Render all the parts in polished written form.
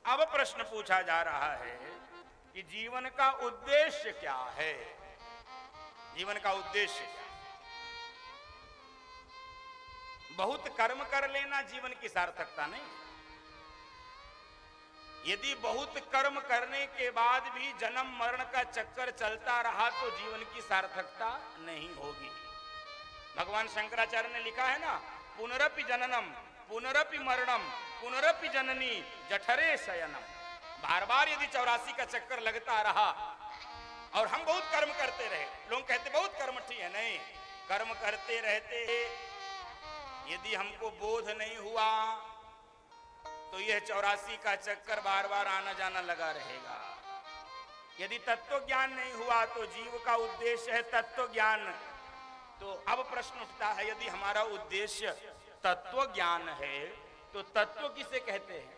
अब प्रश्न पूछा जा रहा है कि जीवन का उद्देश्य क्या है? जीवन का उद्देश्य क्या? बहुत कर्म कर लेना जीवन की सार्थकता नहीं। यदि बहुत कर्म करने के बाद भी जन्म मरण का चक्कर चलता रहा तो जीवन की सार्थकता नहीं होगी। भगवान शंकराचार्य ने लिखा है ना, पुनरपि जननम पुनरपि मरणम पुनरपि जननी जठरे शयनम। बार बार यदि 84 का चक्कर लगता रहा और हम बहुत कर्म करते रहे, लोग कहते बहुत कर्मठी है, नहीं, कर्म करते रहते यदि हमको बोध नहीं हुआ तो यह 84 का चक्कर बार बार आना जाना लगा रहेगा। यदि तत्व ज्ञान नहीं हुआ तो जीव का उद्देश्य है तत्व ज्ञान। तो अब प्रश्न उठता है, यदि हमारा उद्देश्य तत्व ज्ञान है तो तत्व किसे कहते हैं?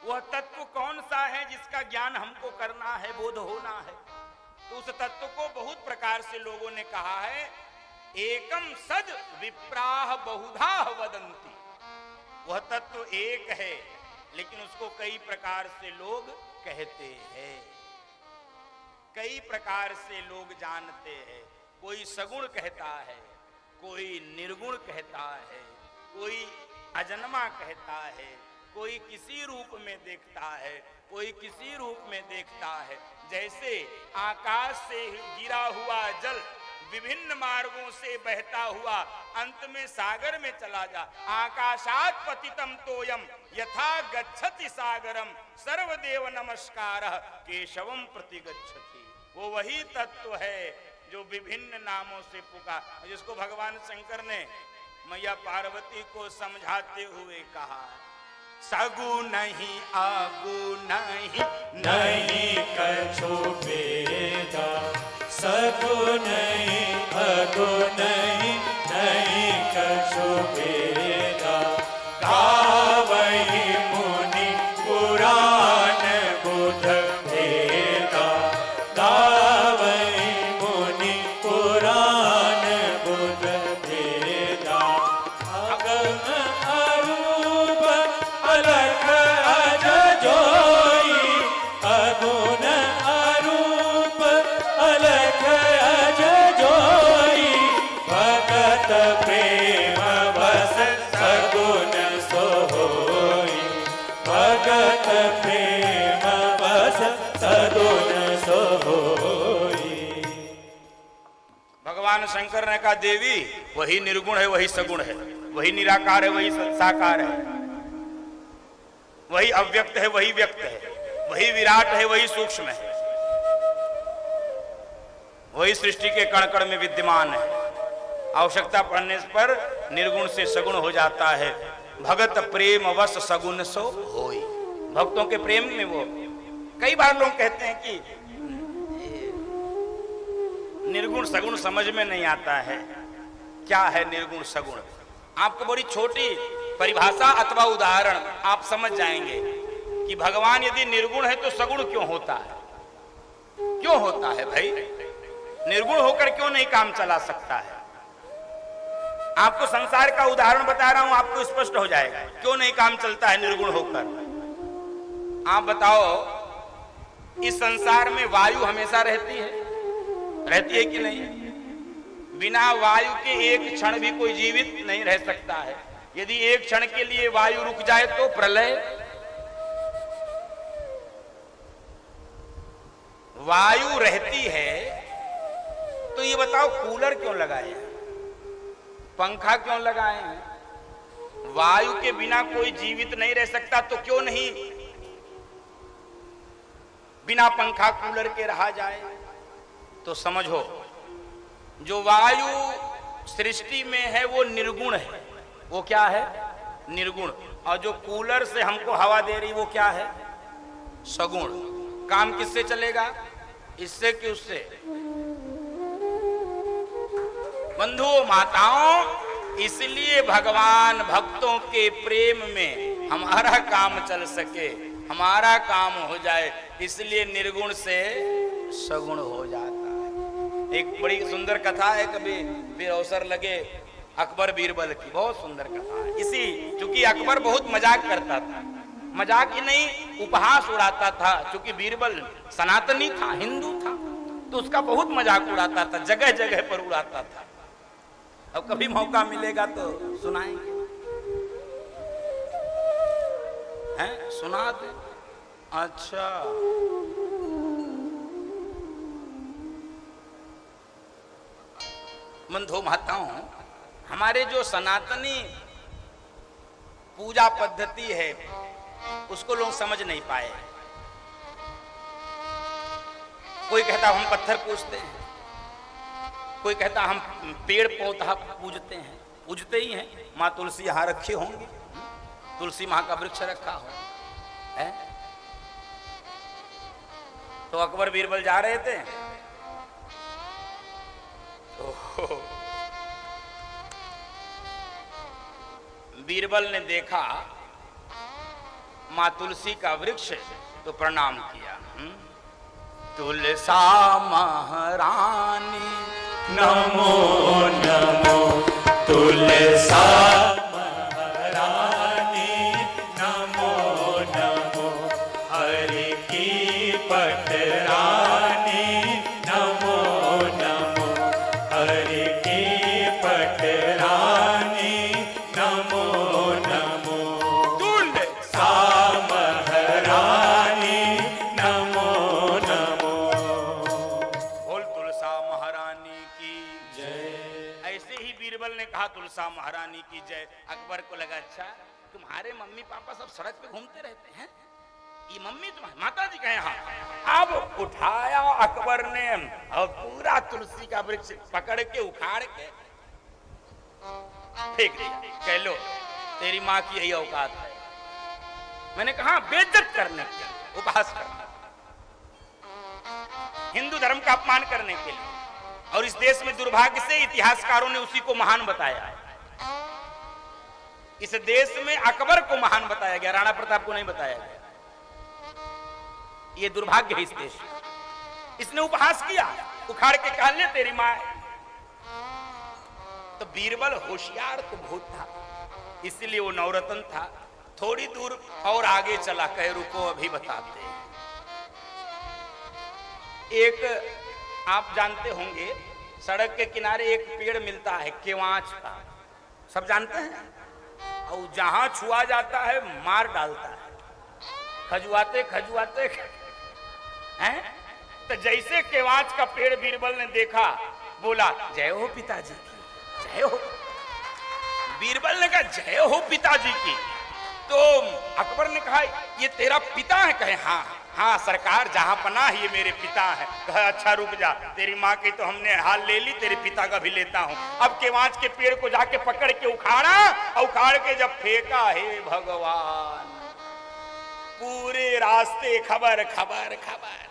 वह तत्व कौन सा है जिसका ज्ञान हमको करना है, बोध होना है? तो उस तत्व को बहुत प्रकार से लोगों ने कहा है। एकम सद विप्राह बहुधा वदंती। वह तत्व एक है लेकिन उसको कई प्रकार से लोग कहते हैं, कई प्रकार से लोग जानते हैं। कोई सगुण कहता है, कोई निर्गुण कहता है, कोई अजन्मा कहता है, कोई किसी रूप में देखता है, कोई किसी रूप में देखता है। जैसे आकाश से गिरा हुआ जल विभिन्न मार्गों से बहता हुआ अंत में सागर में चला जा। आकाशात् पतितम तोयम यथा गच्छति सागरम सर्वदेव नमस्कारः केशवम प्रति गच्छति। वो वही तत्व है जो विभिन्न नामों से पुकार, जिसको भगवान शंकर ने मैया पार्वती को समझाते हुए कहा, सगु नहीं आगु नहीं नहीं कछु भेदा, सगु नहीं अगु नहीं नहीं कछु भेदा। गावहि मुनि पुराण बुध भेदा, गावहि मुनि पुराण बुध भेदा। अगम अरूप अलख अज जोई, अगुण अरूप अलख अज जोई। भगत प्रेम बस सगुण सोई, भगत प्रेम बस सगुण सोई। भगवान शंकर ने कहा, देवी वही निर्गुण है वही सगुण है, वही निराकार है वही साकार है, वही अव्यक्त है वही व्यक्त है, वही विराट है वही सूक्ष्म है, वही सृष्टि के कण कण में विद्यमान है। आवश्यकता पड़ने पर निर्गुण से सगुण हो जाता है। भगत प्रेम वश सगुण सो होई। भक्तों के प्रेम में वो, कई बार लोग कहते हैं कि निर्गुण सगुण समझ में नहीं आता है। क्या है निर्गुण सगुण? आपको बड़ी छोटी परिभाषा अथवा उदाहरण आप समझ जाएंगे कि भगवान यदि निर्गुण है तो सगुण क्यों होता है? क्यों होता है भाई? निर्गुण होकर क्यों नहीं काम चला सकता है? आपको संसार का उदाहरण बता रहा हूं, आपको स्पष्ट हो जाएगा क्यों नहीं काम चलता है निर्गुण होकर। आप बताओ, इस संसार में वायु हमेशा रहती है कि नहीं? बिना वायु के एक क्षण भी कोई जीवित नहीं रह सकता है। यदि एक क्षण के लिए वायु रुक जाए तो प्रलय। वायु रहती है तो ये बताओ कूलर क्यों लगाए, पंखा क्यों लगाए हैं? वायु के बिना कोई जीवित नहीं रह सकता तो क्यों नहीं बिना पंखा कूलर के रहा जाए? तो समझो, जो वायु सृष्टि में है वो निर्गुण है। वो क्या है? निर्गुण। और जो कूलर से हमको हवा दे रही वो क्या है? सगुण। काम किससे चलेगा? इससे कि उससे? बंधुओं माताओं, इसलिए भगवान भक्तों के प्रेम में हमारा काम चल सके, हमारा काम हो जाए, इसलिए निर्गुण से सगुण हो जाता है। एक बड़ी सुंदर कथा है, कभी भी अवसर लगे, अकबर बीरबल की, बहुत सुंदर कथा है। इसी चूंकि अकबर बहुत मजाक करता था, मजाक ही नहीं, उपहास उड़ाता था। क्योंकि बीरबल सनातनी था, हिंदू था, तो उसका बहुत मजाक उड़ाता था, जगह जगह पर उड़ाता था। अब कभी मौका मिलेगा तो सुनाएंगे, हैं? सुना दे। अच्छा, बंधु माताओं, हमारे जो सनातनी पूजा पद्धति है उसको लोग समझ नहीं पाए। कोई कहता हम पत्थर पूजते हैं, कोई कहता हम पेड़ पौधा पूजते हैं। पूजते ही हैं, माँ तुलसी यहाँ रखे होंगे, तुलसी माँ का वृक्ष रखा हो है। तो अकबर बीरबल जा रहे थे, तो बीरबल ने देखा माँ तुलसी का वृक्ष, तो प्रणाम किया। तुलसा महारानी नमो नमो, तुलसा महारानी नमो नमो, हरि की पटरानी नमो नमो, हरि की पटरानी नमो नमो, तुलसा महारानी नमो नमो। बोल तुलसा महारानी की जय। ऐसे ही बीरबल ने कहा तुलसा महारानी की जय। अकबर को लगा अच्छा तुम्हारे मम्मी पापा सब सड़क पे घूमते रहते हैं, ये मम्मी तुम्हारी माता जी का यहाँ। अब उठाया अकबर ने और पूरा तुलसी का वृक्ष पकड़ के उखाड़ के फेंक दिया। कह लो तेरी माँ की यही औकात है। मैंने कहा बेइज्जत करने के लिए, उपहास करने, हिंदू धर्म का अपमान करने के लिए। और इस देश में दुर्भाग्य से इतिहासकारों ने उसी को महान बताया है। इस देश में अकबर को महान बताया गया, राणा प्रताप को नहीं बताया गया। ये दुर्भाग्य है इस देश में। इसने उपहास किया, उखाड़ के कहा ले तेरी माँ। तो बीरबल होशियार तो बहुत था, इसलिए वो नवरत्न था। थोड़ी दूर और आगे चला, कहे रुको अभी बताते हैं। एक आप जानते होंगे सड़क के किनारे एक पेड़ मिलता है केवांच का, सब जानते हैं। और जहां छुआ जाता है मार डालता है, खजुआते खजुआते हैं। तो जैसे केवांच का पेड़ बीरबल ने देखा, बोला जय हो पिताजी की जय हो। बीरबल ने कहा जय हो पिताजी की। तो अकबर ने कहा ये तेरा पिता है? कहे हाँ हाँ सरकार, जहां पनाह ये मेरे पिता है। कहा अच्छा रुक जा, तेरी माँ की तो हमने हाल ले ली, तेरे पिता का भी लेता हूं। अब केवांच के पेड़ को जाके पकड़ के उखाड़ा, और उखाड़ के जब फेंका, हे भगवान, पूरे रास्ते खबर खबर खबर।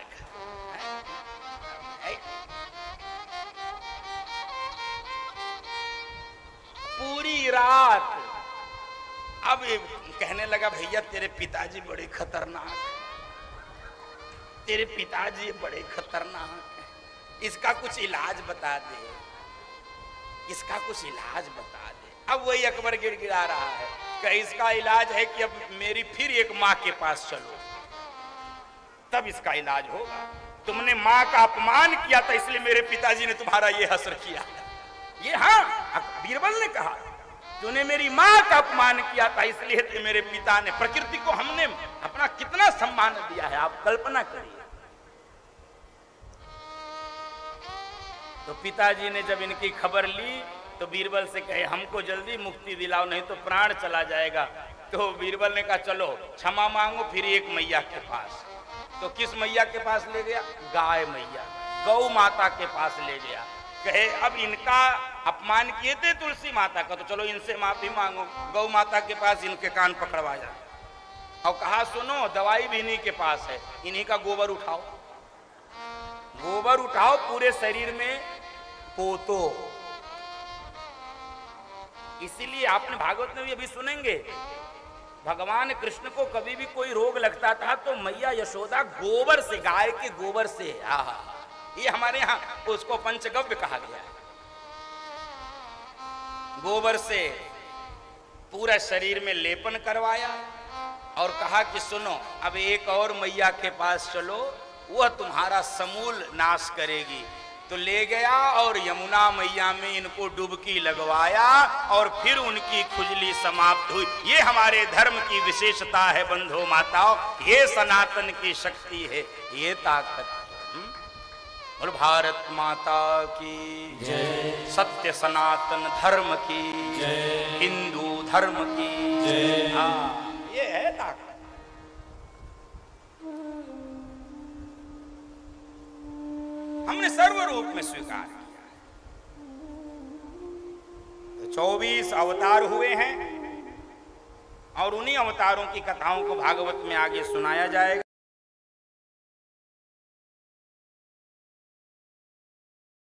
पूरी रात। अब कहने लगा भैया तेरे पिताजी बड़े खतरनाक हैं, तेरे पिताजी बड़े खतरनाक हैं, इसका कुछ इलाज बता दे, इसका कुछ इलाज बता दे। अब वही अकबर गिड़गिड़ा रहा है कि इसका इलाज है कि अब मेरी फिर एक माँ के पास चलो, तब इसका इलाज होगा। तुमने माँ का अपमान किया था, इसलिए मेरे पिताजी ने तुम्हारा ये असर किया। ये हाँ बीरबल ने कहा तूने मेरी माँ का अपमान किया था, इसलिए तो मेरे पिता ने, प्रकृति को हमने अपना कितना सम्मान दिया है, आप कल्पना करिए। तो पिताजी ने जब इनकी खबर ली तो बीरबल से कहे हमको जल्दी मुक्ति दिलाओ, नहीं तो प्राण चला जाएगा। तो बीरबल ने कहा चलो क्षमा मांगो फिर एक मैया के पास। तो किस मैया के पास ले गया? गाय मैया, गौ माता के पास ले गया। कहे अब इनका अपमान किए थे तुलसी माता का, तो चलो इनसे माफी मांगो। गौ माता के पास इनके कान पकड़वा जा, और कहा सुनो दवाई भी इन्हीं के पास है, इन्हीं का गोबर उठाओ, गोबर उठाओ पूरे शरीर में पोतो। इसीलिए आपने भागवत में भी अभी सुनेंगे, भगवान कृष्ण को कभी भी कोई रोग लगता था तो मैया यशोदा गोबर से, गाय के गोबर से, ये हमारे यहाँ उसको पंचगव्य कहा गया है, गोबर से पूरा शरीर में लेपन करवाया और कहा कि सुनो, अब एक और मैया के पास चलो, वह तुम्हारा समूल नाश करेगी। तो ले गया और यमुना मैया में इनको डुबकी लगवाया और फिर उनकी खुजली समाप्त हुई। ये हमारे धर्म की विशेषता है बंधु माताओं, ये सनातन की शक्ति है, ये ताकत। बोल भारत माता की जय, सत्य सनातन धर्म की जय, हिंदू धर्म की जय। हाँ, ये है ताकत। हमने सर्व रूप में स्वीकार किया है। 24 अवतार हुए हैं और उन्हीं अवतारों की कथाओं को भागवत में आगे सुनाया जाएगा।